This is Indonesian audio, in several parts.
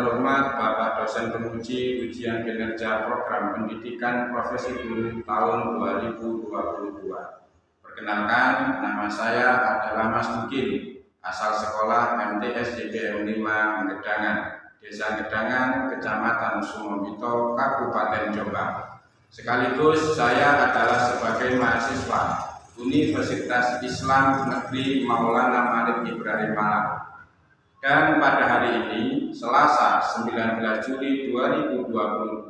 terhormat Bapak Dosen Penguji Ujian Kinerja Program Pendidikan Profesi Guru tahun 2022. Perkenalkan, nama saya adalah Mas Dukin, asal sekolah MTS JPM 5 Gedangan, Desa Gedangan, Kecamatan Sumobito, Kabupaten Jombang. Sekaligus saya adalah sebagai mahasiswa Universitas Islam Negeri Maulana Malik Ibrahim Malang. Dan pada hari ini, Selasa 19 Juli 2022,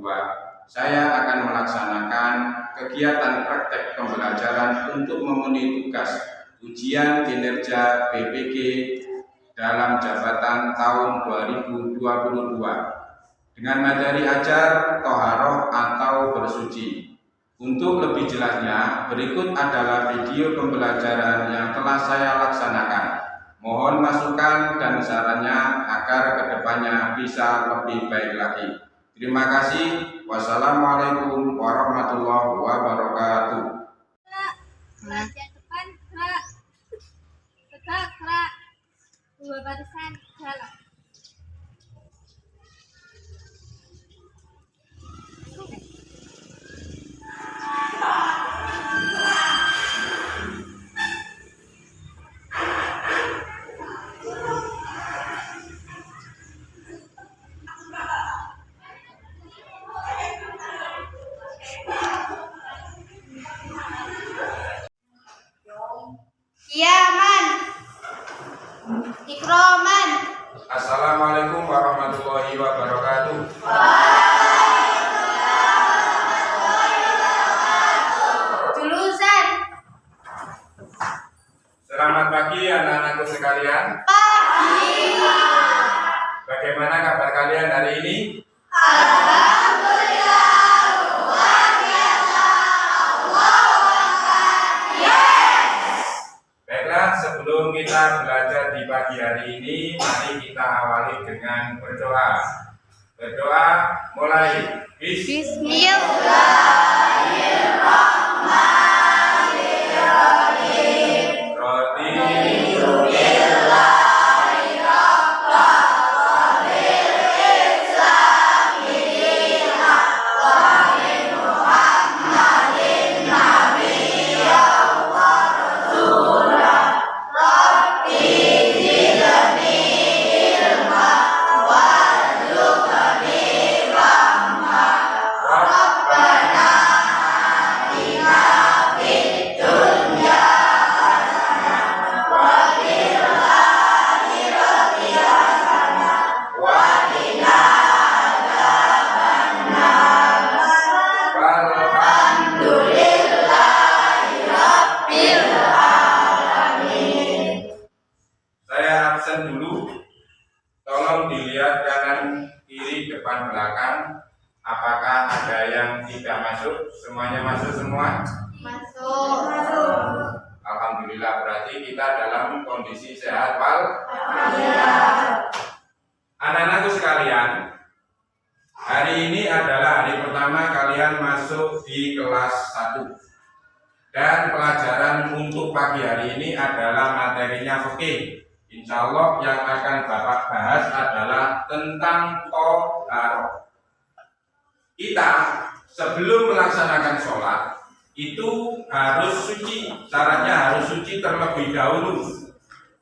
saya akan melaksanakan kegiatan praktek pembelajaran untuk memenuhi tugas ujian kinerja BPG dalam jabatan tahun 2022 dengan materi ajar toharoh atau bersuci. Untuk lebih jelasnya, berikut adalah video pembelajaran yang telah saya laksanakan. Mohon masukan dan sarannya agar kedepannya bisa lebih baik lagi. Terima kasih. Wassalamualaikum warahmatullahi wabarakatuh. Bagian depan gerak, tegak gerak, 2 barisan jalan. Kiaman, ikroman. Assalamualaikum warahmatullahi wabarakatuh. Jurusan. Selamat pagi anak-anakku sekalian. Pagi. Bagaimana kabar kalian hari ini? Alhamdulillah, luar biasa. Allahu Akbar. Yes. Baiklah, sebelum kita belajar di pagi hari ini, mari kita awali dengan berdoa. Berdoa mulai. Bismillahirrahmanirrahim. Roti. Saya absen dulu. Tolong dilihat kanan kiri depan belakang. Apakah ada yang tidak masuk? Semuanya masuk semua? Masuk. Alhamdulillah, berarti kita dalam kondisi sehat wal. Anak-anakku sekalian, hari ini adalah hari pertama kalian masuk di kelas 1. Dan pelajaran untuk pagi hari ini adalah materinya fikih. Insya Allah yang akan Bapak bahas adalah tentang toharoh. Kita sebelum melaksanakan sholat itu harus suci. Syaratnya harus suci terlebih dahulu.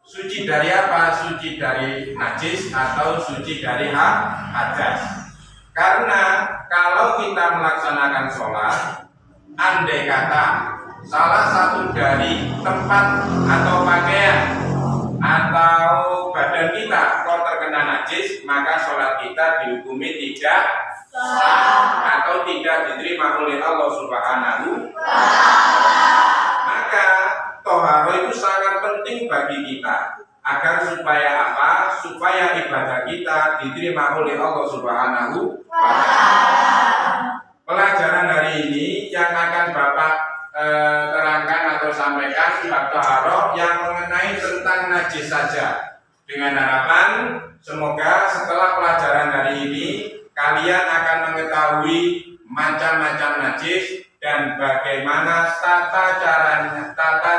Suci dari apa? Suci dari najis atau suci dari hadas. Karena kalau kita melaksanakan sholat, andai kata salah satu dari tempat atau pakaian atau badan kita kalau terkena najis, maka sholat kita dihukumi tidak sah atau tidak diterima oleh Allah Subhanahu wa Ta'ala. Maka toharoh itu sangat penting bagi kita agar supaya apa? Supaya ibadah kita diterima oleh Allah Subhanahu wa Ta'ala. Pelajaran hari ini yang akan Bapak terangkan atau sampaikan bab toharoh yang mengenai tentang najis saja, dengan harapan semoga setelah pelajaran hari ini kalian akan mengetahui macam-macam najis dan bagaimana tata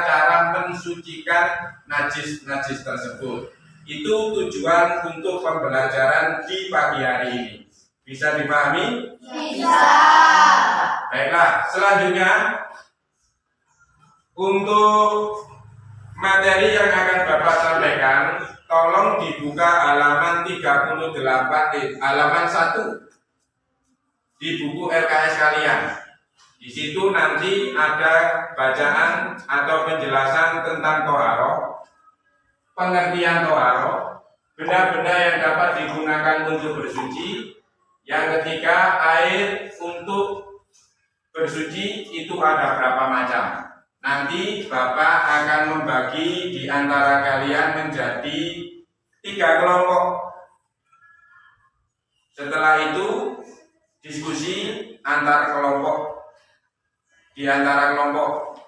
cara mensucikan najis-najis tersebut. Itu tujuan untuk pembelajaran di pagi hari ini. Bisa dipahami? Bisa. Baiklah, selanjutnya untuk materi yang akan Bapak sampaikan, tolong dibuka halaman 38, halaman 1 di buku LKS kalian. Di situ nanti ada bacaan atau penjelasan tentang toharoh, pengertian toharoh, benda-benda yang dapat digunakan untuk bersuci. Yang ketiga, air untuk bersuci itu ada berapa macam. Nanti Bapak akan membagi di antara kalian menjadi 3 kelompok. Setelah itu diskusi antar kelompok di antara kelompok.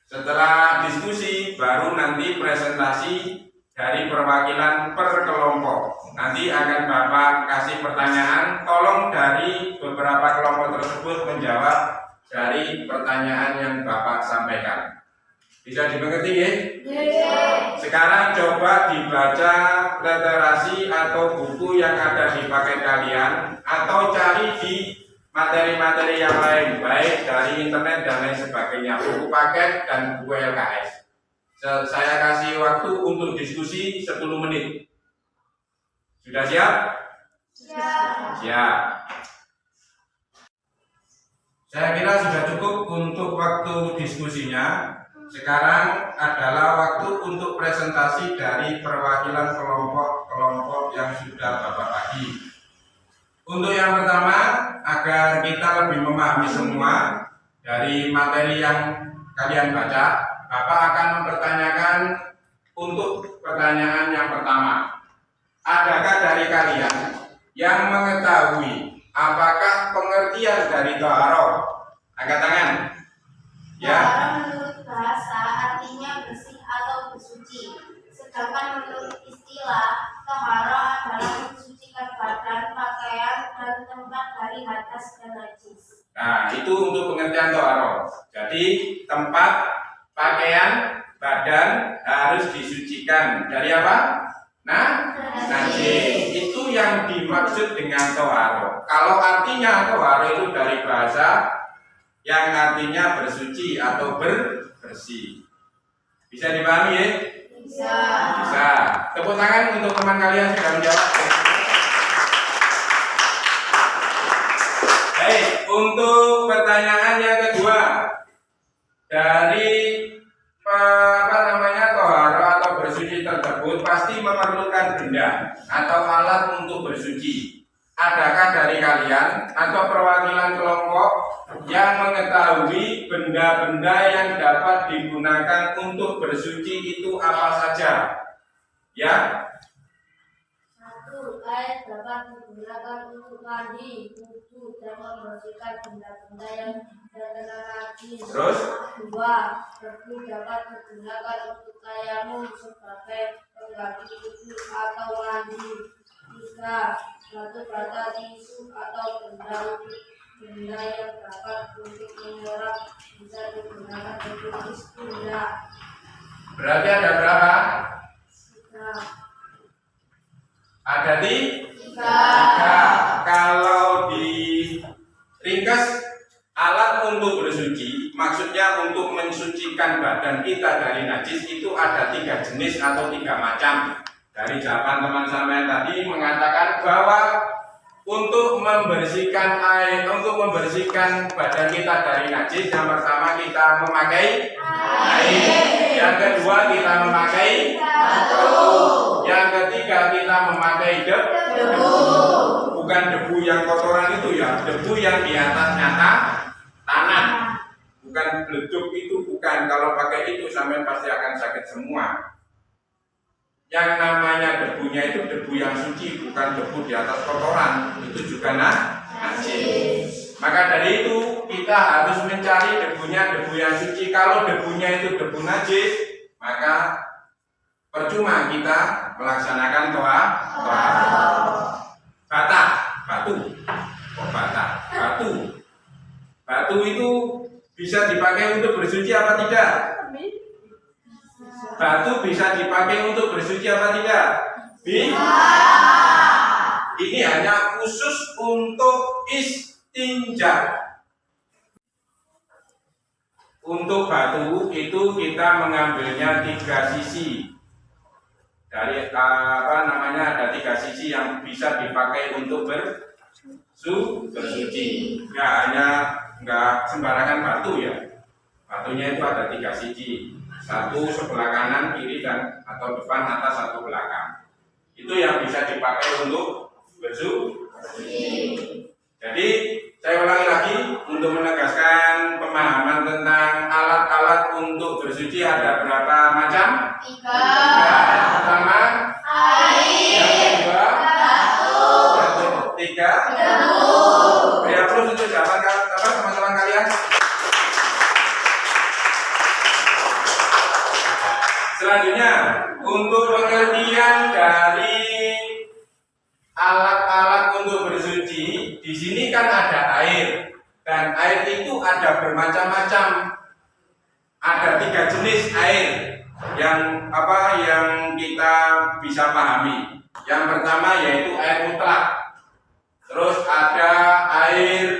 Setelah diskusi baru nanti presentasi dari perwakilan per kelompok. Nanti akan Bapak kasih pertanyaan, tolong dari beberapa kelompok tersebut menjawab dari pertanyaan yang Bapak sampaikan. Bisa dimengerti ya? Sekarang coba dibaca literasi atau buku yang ada di paket kalian, atau cari di materi-materi yang lain, baik dari internet dan lain sebagainya, buku paket dan buku LKS. Saya kasih waktu untuk diskusi 10 menit. Sudah siap? Siap. Siap. Saya kira sudah cukup untuk waktu diskusinya. Sekarang adalah waktu untuk presentasi dari perwakilan kelompok-kelompok yang sudah Bapak bagi. Untuk yang pertama, agar kita lebih memahami semua dari materi yang kalian baca, Bapak akan mempertanyakan untuk pertanyaan yang pertama. Adakah dari kalian yang mengetahui apakah pengertian dari toharoh? Angkat tangan. Ya. Toharoh menurut bahasa artinya bersih atau bersuci. Sedangkan menurut istilah, toharoh adalah mensucikan badan, pakaian, dan tempat dari hadas dan najis. Nah, itu untuk pengertian toharoh. Jadi tempat, pakaian, badan harus disucikan dari apa? Nah, najis. Itu yang dimaksud dengan toharoh. Kalau artinya toharoh itu dari bahasa yang artinya bersuci atau bersih. Bisa dipahami ya? Bisa. Bisa. Tepuk tangan untuk teman kalian sudah menjawab. Baik, untuk pertanyaan yang kedua, dari toharoh atau bersuci tersebut pasti memerlukan benda atau alat untuk bersuci. Adakah dari kalian atau perwakilan kelompok yang mengetahui benda-benda yang dapat digunakan untuk bersuci itu apa saja? Ya? 1. Air dapat digunakan untuk mandi, wudhu, dan membersihkan benda-benda yang terkena najis. Terus? 2. Debu dapat digunakan untuk tayamum sebagai pengganti wudhu atau mandi. 3. Batu bata, tisu, atau benda yang dapat untuk menyerap bisa digunakan untuk istinja. Berarti ada berapa? 3. Ada di 3. 3. Kalau diringkas, alat untuk bersuci, maksudnya untuk mensucikan badan kita dari najis itu ada 3 jenis atau 3 macam. Dari jawaban teman saya tadi mengatakan bahwa untuk membersihkan air, untuk membersihkan badan kita dari najis, yang pertama kita memakai air, yang kedua kita memakai batu, yang ketiga kita memakai debu. Bukan debu yang kotoran itu ya, debu yang di atasnya tanah. Bukan beleduk itu, bukan. Kalau pakai itu sampai pasti akan sakit semua. Yang namanya debunya itu debu yang suci, bukan debu di atas kotoran. Itu juga najis. Maka dari itu kita harus mencari debunya debu yang suci. Kalau debunya itu debu najis, maka percuma kita melaksanakan toharoh. Batu itu bisa dipakai untuk bersuci apa tidak? Batu bisa dipakai untuk bersuci apa tidak? Ini hanya khusus untuk istinja. Untuk batu itu kita mengambilnya 3 sisi. Dari ada 3 sisi yang bisa dipakai untuk bersuci. Nggak sembarangan batu ya. Batunya itu ada 3 sisi. Satu sebelah kanan, kiri, dan atau depan, atas, atau belakang. Itu yang bisa dipakai untuk bersuci. Jadi saya ulangi lagi untuk menegaskan pemahaman tentang alat-alat untuk bersuci ada berapa macam? 3. Yang pertama Air. Yang kedua Batu. Yang ketiga Debu. Beri aplaus untuk teman-teman kalian. Selanjutnya untuk pengertian dari alat-alat untuk bersuci, di sini kan ada air, dan air itu ada bermacam-macam. Ada 3 jenis air yang kita bisa pahami. Yang pertama yaitu air mutlak. Terus ada air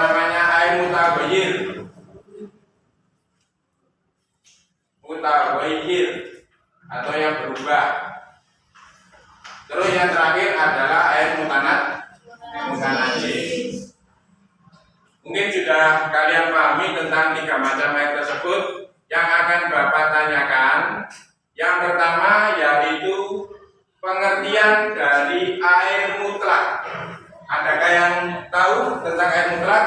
namanya air mutaghayir atau yang berubah. Terus yang terakhir adalah air mutanajis. Mungkin sudah kalian pahami tentang 3 macam air tersebut. Yang akan Bapak tanyakan, yang pertama yaitu pengertian dari air mutlak. Adakah yang tahu tentang air mutlak?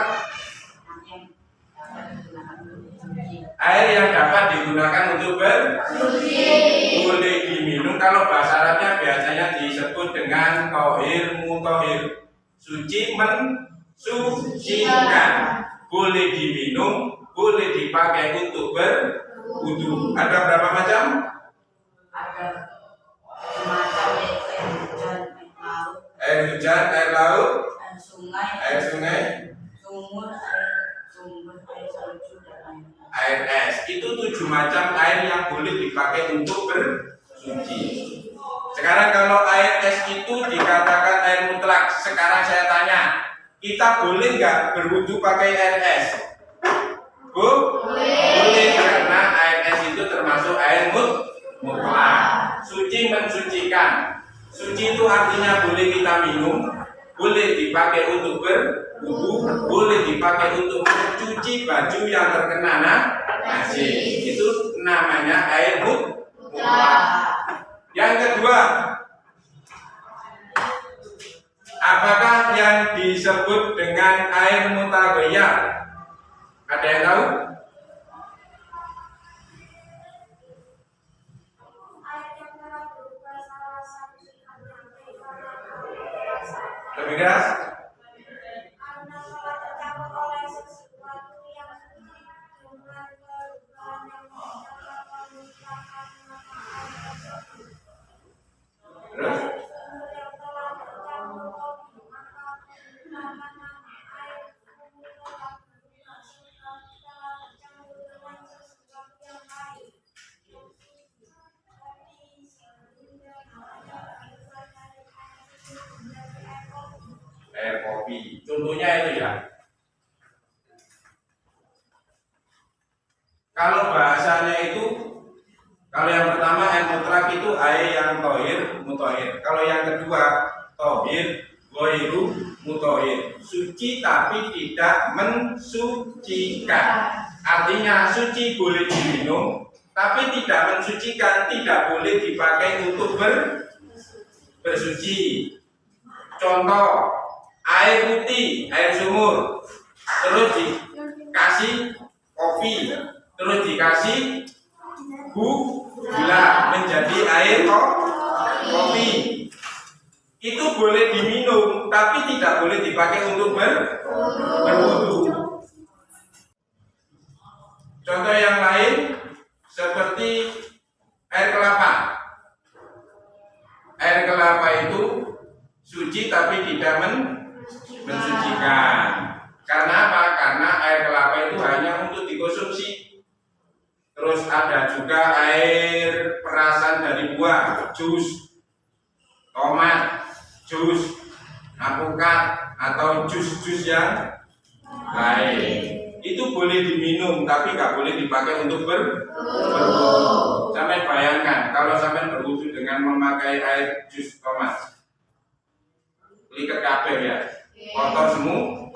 Air yang dapat digunakan untuk bersuci, boleh diminum. Kalau bahasa Arabnya biasanya disebut dengan tohir, mutohir, suci, mensucikan. Boleh diminum, boleh dipakai untuk berwudu. Ada berapa macam? Ada semacam Air hujan, air laut, air sungai, sumur, sumber, air salju, dan air es. Itu 7 macam air yang boleh dipakai untuk bersuci. Sekarang kalau air es itu dikatakan air mutlak. Sekarang saya tanya, kita boleh nggak berwudu pakai air es? Boleh, karena air es itu termasuk air mutlak. Suci, mensucikan. Suci itu artinya boleh kita minum, boleh dipakai untuk berwudu, boleh dipakai untuk mencuci baju yang terkena najis. Itu namanya air mutlak. Yang kedua, apakah yang disebut dengan air mutaghayyir? Ada yang tahu? Lebih keras? Terus? Air kopi. Contohnya itu ya. Kalau bahasanya itu, kalau yang pertama air mutlak itu air yang tohir, mutohir. Kalau yang kedua tohir, goiru, mutohir. Suci tapi tidak mensucikan. Artinya suci boleh diminum, tapi tidak mensucikan, tidak boleh dipakai untuk bersuci. Contoh, air putih, air sumur, terus dikasih kopi, terus dikasih gula menjadi air kopi. Itu boleh diminum, tapi tidak boleh dipakai untuk berwudu. Contoh yang lain seperti air kelapa. Air kelapa itu suci tapi tidak mensucikan. Karena apa? Karena air kelapa itu hanya untuk dikonsumsi. Terus ada juga air perasan dari buah, jus. tomat, jus, alpukat atau jus-jus yang lain. Itu boleh diminum, tapi nggak boleh dipakai untuk berwudu. Sampai bayangkan kalau sampai berwudu dengan memakai air jus tomat, liket kabeh ya, kotor semua.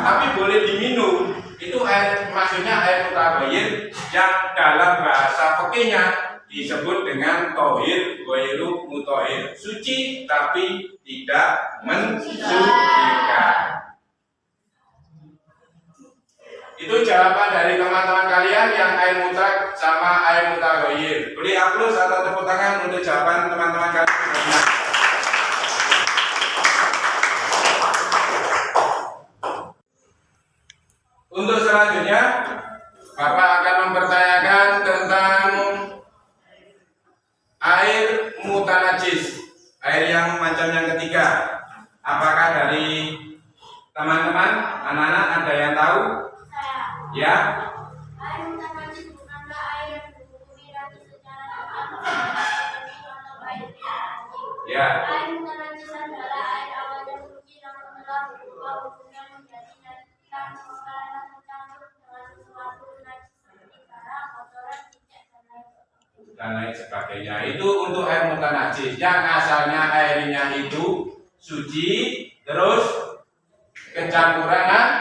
Tapi boleh diminum. Itu air, maksudnya air mutabayyir yang dalam bahasa fikihnya disebut dengan tohir, ghairu mutahhir, suci tapi tidak mensucikan. Itu jawaban dari teman-teman kalian yang air mutlak sama air mutaghayyir. Beri aplaus atau tepuk tangan untuk jawaban teman-teman kalian. Untuk selanjutnya, Bapak akan mempertanyakan tentang air mutanajis, air yang macam yang ketiga. Apakah dari teman-teman, anak-anak ada yang tahu? Ya. Air mutanajis bukanlah air yang dihukumi najis secara atau air najis. Ya. Air mutanajis adalah air awal yang suci namun telah berubah hukumnya menjadi najis karena tercampur dengan sesuatu najis seperti darah, kotoran, cicak dan lain Sebagainya. Itu untuk air mutanajis yang asalnya airnya itu suci terus kecampuran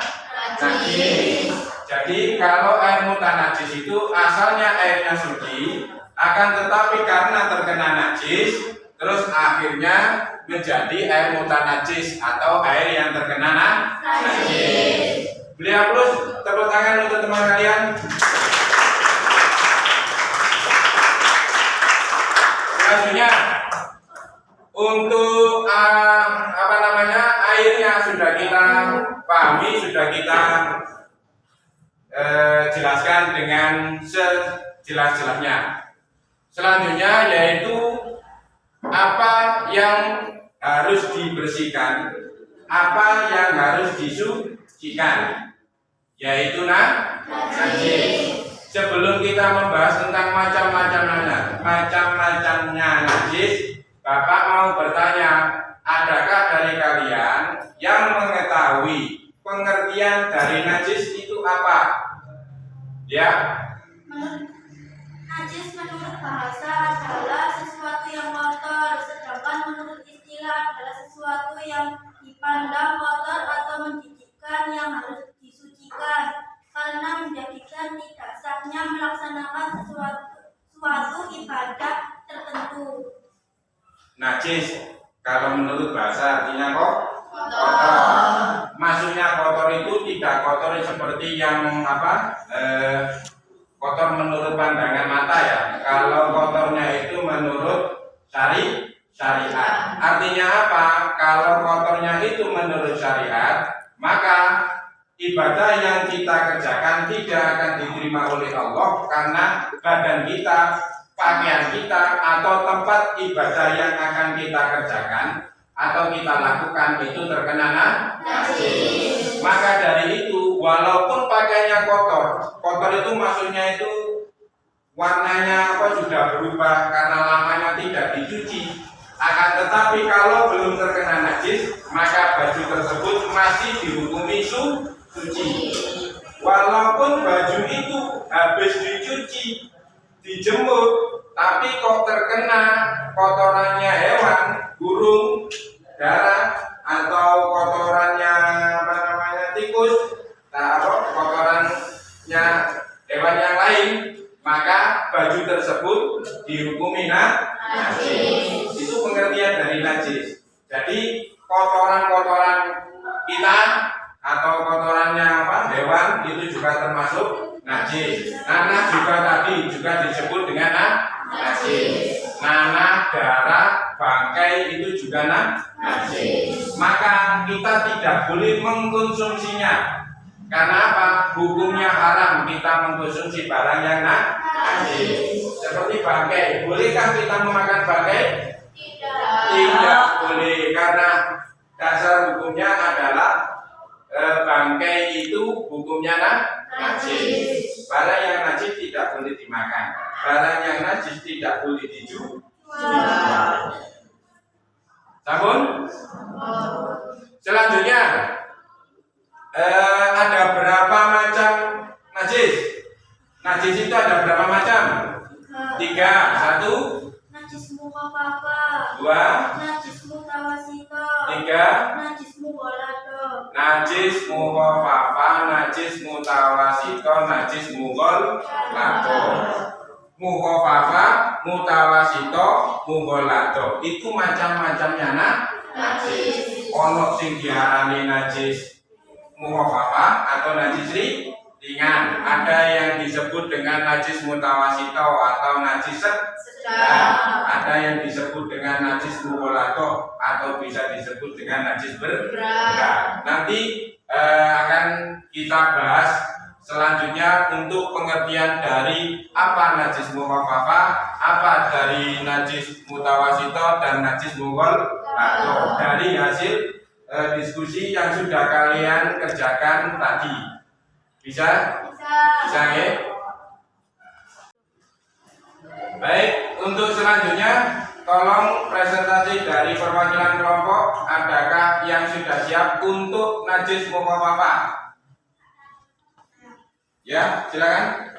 najis. Jadi kalau air mutanajis itu asalnya airnya suci, akan tetapi karena terkena najis, terus akhirnya menjadi air mutanajis atau air yang terkena najis. Beliau plus tepuk tangan untuk teman kalian. Selanjutnya untuk airnya sudah kita pahami, sudah kita jelaskan dengan sejelas-jelasnya. Selanjutnya yaitu apa yang harus dibersihkan, apa yang harus disucikan, yaitu najis. Sebelum kita membahas tentang macam-macamnya najis, Bapak mau bertanya, adakah dari kalian yang mengetahui pengertian dari najis itu apa? Ya. Najis menurut bahasa adalah sesuatu yang kotor, sedangkan menurut istilah adalah sesuatu yang dipandang kotor atau menjijikkan yang harus disucikan karena menjadikan tidak sahnya melaksanakan suatu ibadah tertentu. Najis kalau menurut bahasa artinya kotor. Maksudnya kotor itu tidak kotor seperti yang kotor menurut pandangan mata ya. Kalau kotornya itu menurut syariat. Artinya apa? Kalau kotornya itu menurut syariat, maka ibadah yang kita kerjakan tidak akan diterima oleh Allah karena badan kita, pakaian kita, atau tempat ibadah yang akan kita kerjakan atau kita lakukan itu terkena najis. Maka dari itu, walaupun pakaiannya kotor itu maksudnya itu warnanya sudah berubah karena lamanya tidak dicuci. Akan tetapi kalau belum terkena najis, maka baju tersebut masih dihukumi suci. Walaupun baju itu habis dicuci, dijemur, tapi kok terkena kotorannya hewan, burung, darah, atau kotorannya tikus, kotorannya hewan yang lain, maka baju tersebut dihukumi najis. Itu pengertian dari najis. Jadi kotoran-kotoran kita atau kotorannya hewan itu juga termasuk najis. Nanah juga tadi juga disebut dengan najis. Nanah, darah, bangkai itu juga najis. Maka kita tidak boleh mengkonsumsinya. Karena apa? Hukumnya haram kita mengkonsumsi barang yang najis. Seperti bangkai, bolehkah kita memakan bangkai? Tidak boleh, karena dasar hukumnya adalah bangkai itu hukumnya najis. Barang yang najis tidak boleh dimakan. Barang yang najis tidak boleh dijual. Sampun? Selanjutnya ada berapa macam najis? Najis itu ada berapa macam? 3. 1, Najis mukhaffafa, 2, najis mutawasito, 3. najis mughalladho. Najis mukhaffafa, najis mutawasito, najis mughalladho. Mukhaffafa, mutawasito, mughalladho. Itu macam-macamnya najis. Ono sing diarani najis mukhaffafa atau najis ringan. Ada yang disebut dengan najis mutawasito atau najis sedang. Ada yang disebut dengan najis mughalladho atau bisa disebut dengan najis berat. Nanti akan kita bahas selanjutnya untuk pengertian dari apa najis mukhaffafa, apa dari najis mutawasito dan najis mughalladho dari hasil diskusi yang sudah kalian kerjakan tadi. Bisa ya? Baik, untuk selanjutnya tolong presentasi dari perwakilan kelompok. Adakah yang sudah siap untuk najis mukhaffafa? Ya, silakan.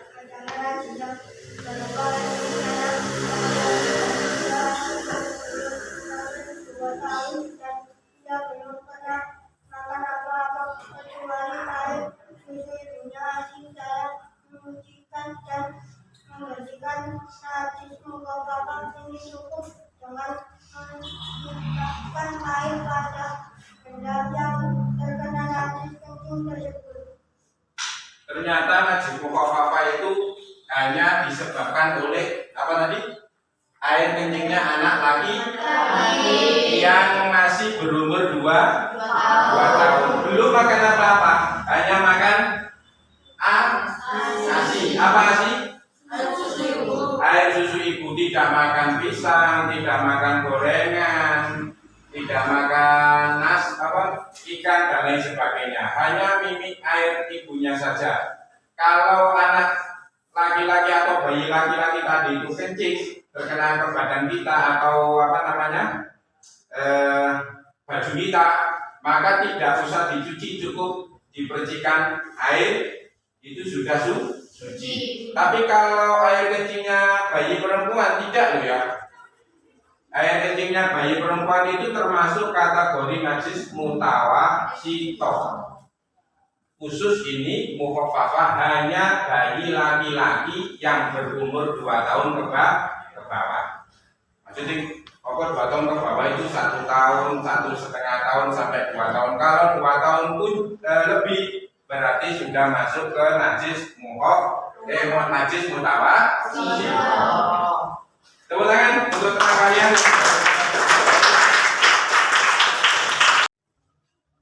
Najis mukhaffafa ini cukup dengan menyiapkan air pada benda yang terkena najis kencing tersebut. Ternyata najis mukhaffafa itu hanya disebabkan oleh apa tadi? Air kencingnya anak laki yang masih berumur 2 tahun. Belum makan apa-apa, hanya makan ASI. Apa ASI? Air susu ibu. Tidak makan pisang, tidak makan gorengan, tidak makan ikan dan lain sebagainya. Hanya mimik air ibunya saja. Kalau anak laki-laki atau bayi laki-laki tadi itu kencing terkena ke badan kita atau baju kita, maka tidak usah dicuci, cukup dipercikan air itu sudah suci. Tapi kalau air kencingnya bayi perempuan tidak loh ya. Air kencingnya bayi perempuan itu termasuk kategori najis mutawasito. Khusus ini mukhaffafa hanya bayi laki-laki yang berumur 2 tahun ke bawah. Maksudnya 2 tahun ke bawah itu 1 tahun, 1,5 tahun sampai 2 tahun. Kalau 2 tahun pun lebih berarti sudah masuk ke najis najis mutawasito. Tepuk tangan untuk teman kalian.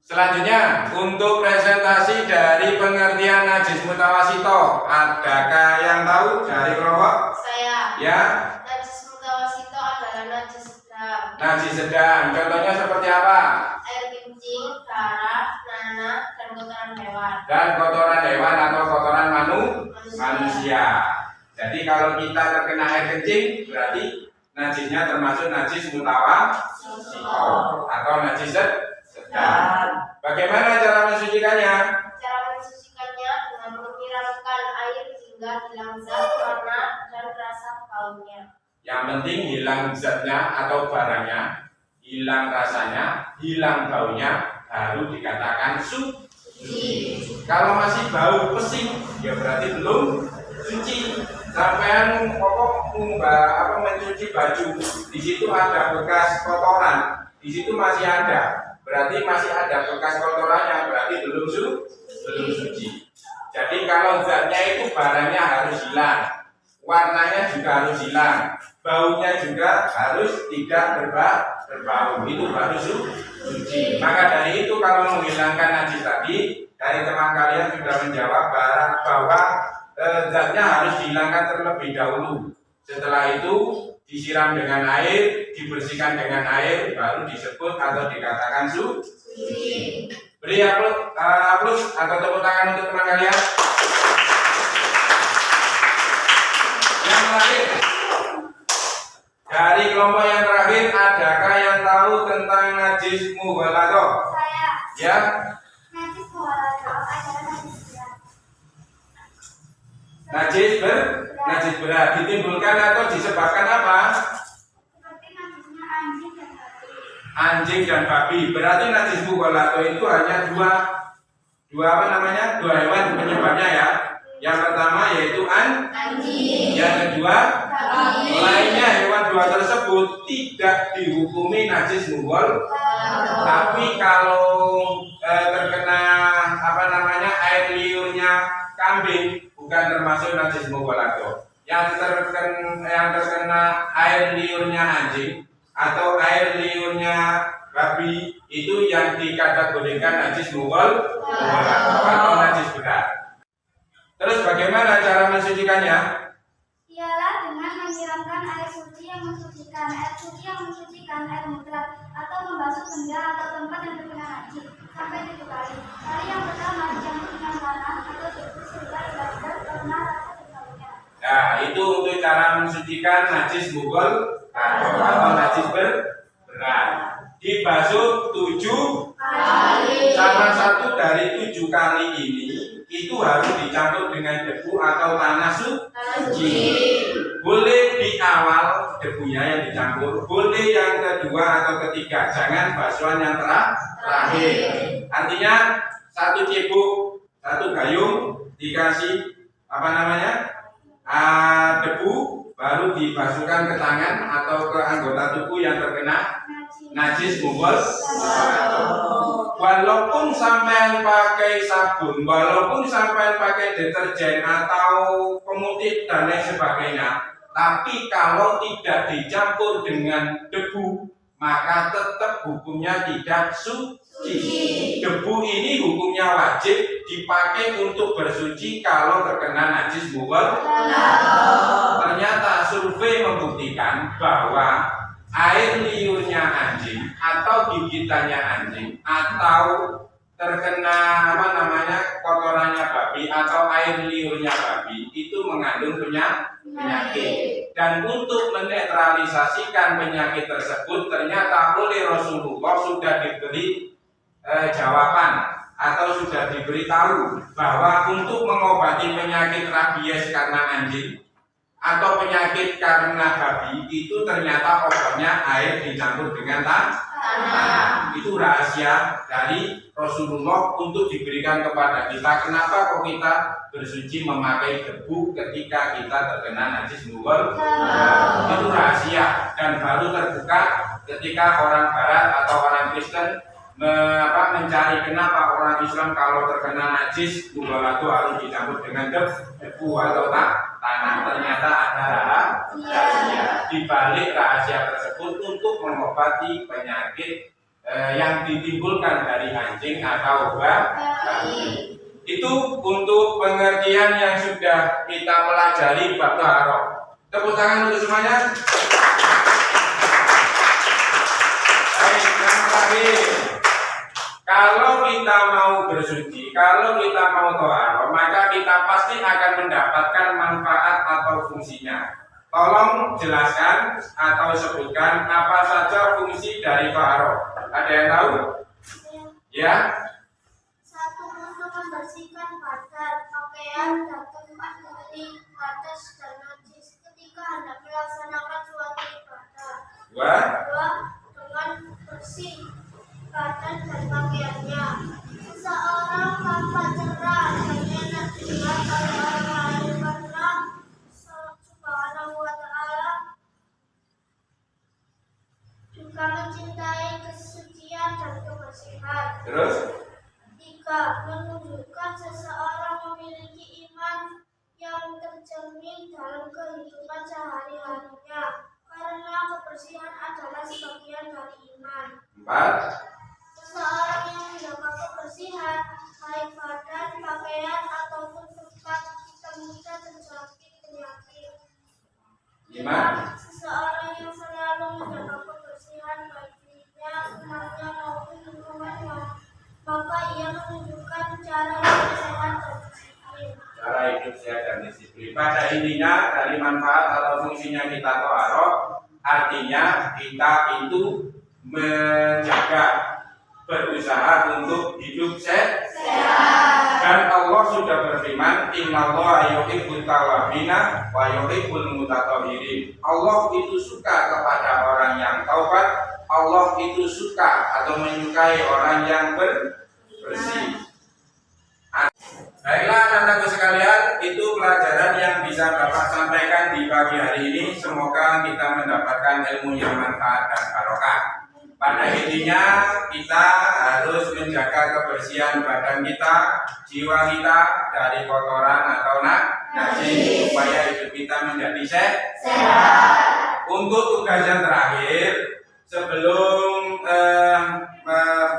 Selanjutnya untuk presentasi dari pengertian najis mutawasito. Adakah yang tahu dari kelompok? Saya. Ya. Najis mutawasito adalah najis sedang. Najis sedang. Contohnya seperti apa? Air kencing, darah, nanah, dan kotoran hewan. Dan kotoran hewan atau kotoran manusia. Jadi kalau kita terkena air kencing berarti najisnya termasuk najis mutawasito atau najis sedang. Bagaimana cara mensucikannya? Cara mensucikannya dengan menyiramkan air hingga hilang zat, warna, dan rasa baunya. Yang penting hilang zatnya atau barangnya, hilang rasanya, hilang baunya, baru dikatakan suci. Kalau masih bau pesing, ya berarti belum suci. Sampean mencuci baju, di situ ada bekas kotoran, di situ masih ada, berarti masih ada bekas kotorannya, berarti belum suci. Jadi kalau zatnya itu barangnya harus hilang, warnanya juga harus hilang, baunya juga harus tidak berbau, itu baru suci. Maka dari itu kalau menghilangkan najis tadi, dari teman kalian sudah menjawab bahwa zatnya harus dihilangkan terlebih dahulu. Setelah itu disiram dengan air, dibersihkan dengan air, baru disebut atau dikatakan suci. Beri aplaus atau tepuk tangan untuk teman kalian. Yang terakhir, Dari kelompok yang terakhir, adakah yang tahu tentang najis mughaladzah? Saya. Ya. Najis mughaladzah adalah najis berat. Najis berat ditimbulkan atau disebabkan apa? Seperti najisnya anjing dan babi. Anjing dan babi. Berarti najis mughaladzah itu hanya dua hewan penyebabnya ya. Yang pertama yaitu anjing. Yang kedua Babi. lainnya hewan dua tersebut tidak dihukumi najis mughaladzah. Tapi kalau terkena air liurnya kambing bukan termasuk najis mughaladzah. Yang terkena air liurnya anjing atau air liurnya babi itu yang dikategorikan najis mughaladzah atau najis berat. Terus bagaimana cara mensucikannya? Ialah dengan menyiramkan air suci yang mensucikan, air mutlak, atau membasuh benda atau tempat yang terkena najis sampai 7 kali. Kali yang pertama dicampur dengan tanah atau debu sehingga hilang karena rasa berkalanya. Nah, itu untuk cara mensucikan najis mughaladzah atau najis berat. Dibasuh 7 Kali. salah satu dari 7 kali ini itu harus dicampur dengan debu atau tanah suci. Boleh di awal debunya yang dicampur, boleh yang kedua atau ketiga, jangan basuhan yang terakhir. Artinya satu cebok, satu gayung dikasih debu, baru dibasuhkan ke tangan atau ke anggota tubuh yang terkena najis mughaladzah. Walaupun sampai pakai sabun, walaupun sampai pakai deterjen atau pemutih dan lain sebagainya, tapi kalau tidak dicampur dengan debu, maka tetap hukumnya tidak suci. Debu ini hukumnya wajib dipakai untuk bersuci kalau terkena najis mughaladzah. Ternyata survei membuktikan bahwa air liurnya anjing atau gigitannya anjing atau terkena kotorannya babi atau air liurnya babi itu mengandung penyakit. Dan untuk menetralisasikan penyakit tersebut ternyata oleh Rasulullah sudah diberi jawaban atau sudah diberitahu bahwa untuk mengobati penyakit rabies karena anjing atau penyakit karena babi itu ternyata obatnya air dicampur dengan tanah. Itu rahasia dari Rasulullah untuk diberikan kepada kita. Kenapa kok kita bersuci memakai debu ketika kita terkena najis mughaladzah? Itu rahasia dan baru terbuka ketika orang Barat atau orang Kristen mencari kenapa orang Islam kalau terkena najis mughaladzah harus dicampur dengan debu atau tanah. Ternyata ada rahasia di balik rahasia tersebut untuk mengobati penyakit yang ditimbulkan dari anjing atau babi. Itu untuk pengertian yang sudah kita pelajari bab taharah. Tepuk tangan untuk semuanya. Baik, yang terakhir. Kalau kita mau bersuci, kalau kita mau taharah, maka kita pasti akan mendapatkan manfaat atau fungsinya. Tolong jelaskan atau sebutkan apa saja fungsi dari taharah. Ada yang tahu? Ya? 1. Untuk membersihkan badan, pakaian, dan tempat dari hadas dan najis ketika hendak melaksanakan suatu ibadah. 2. Dengan bersih badan dan pakaiannya. Seseorang tampak cerah dan enak dilihat oleh orang lain karena Subhanahu wa ta'ala juga mencintai kesucian dan kebersihan. Terus? 3. Menunjukkan seseorang memiliki iman yang tercermin dalam kehidupan sehari-harinya karena kebersihan adalah sebagian dari iman. 4. Seseorang yang menjaga kebersihan, baik badan, pakaian, ataupun tempat kita terjangkit penyakit. 5. Seseorang yang selalu menjaga kebersihan baik dirinya, temannya maupun lingkungannya, maka ia menunjukkan cara hidup sehat dan disiplin. Cara hidup sehat dan disiplin. Pada intinya dari manfaat atau fungsinya kita taharah Artinya kita itu menjaga, berusaha untuk hidup sehat. Dan Allah sudah berfirman, innallaha yuhibbut tawwabina wa yuhibbul mutatahhirin. Allah itu suka kepada orang yang taubat, Allah itu suka atau menyukai orang yang bersih. Baiklah anak-anakku sekalian, itu pelajaran yang bisa Bapak sampaikan di pagi hari ini. Semoga kita mendapatkan ilmu yang manfaat dan barokah. Pada intinya kita harus menjaga kebersihan badan kita, jiwa kita dari kotoran atau najis supaya hidup kita menjadi sehat. Untuk tugas yang terakhir, sebelum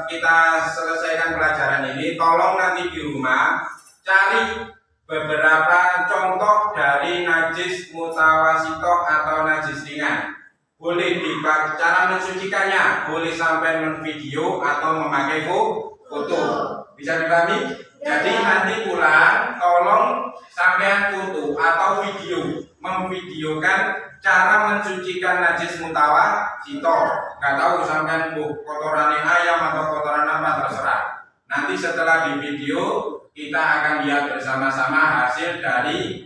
kita selesaikan pelajaran ini, tolong nanti di rumah cari beberapa contoh dari najis mutawasitoh atau najis ringan. Boleh dipakai cara mensucikannya, boleh sampai memvideo atau memakai foto. Bisa dipahami? Jadi nanti pulang tolong sampean foto atau video, memvideokan cara mensucikan najis mutawasitoh. Nggak tahu sampean kotoran ayam atau kotoran apa, terserah. Nanti setelah di video kita akan lihat bersama-sama hasil dari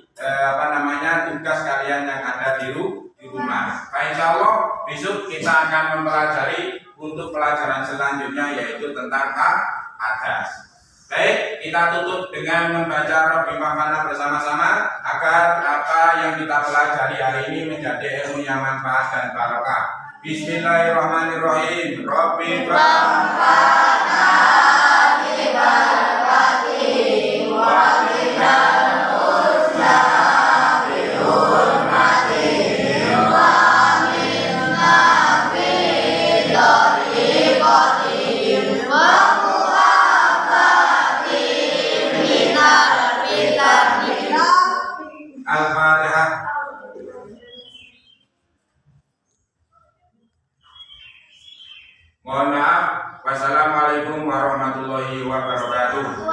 tugas kalian yang ada di rumah. Insya Allah besok kita akan mempelajari untuk pelajaran selanjutnya yaitu tentang hadas. Baik, kita tutup dengan membaca Rabbi Mafana bersama-sama agar apa yang kita pelajari hari ini menjadi ilmu yang manfaat dan barokah. Bismillahirrahmanirrahim. Rabbi Mafana Al-Fatihah. Mohon maaf. Wassalamualaikum warahmatullahi wabarakatuh.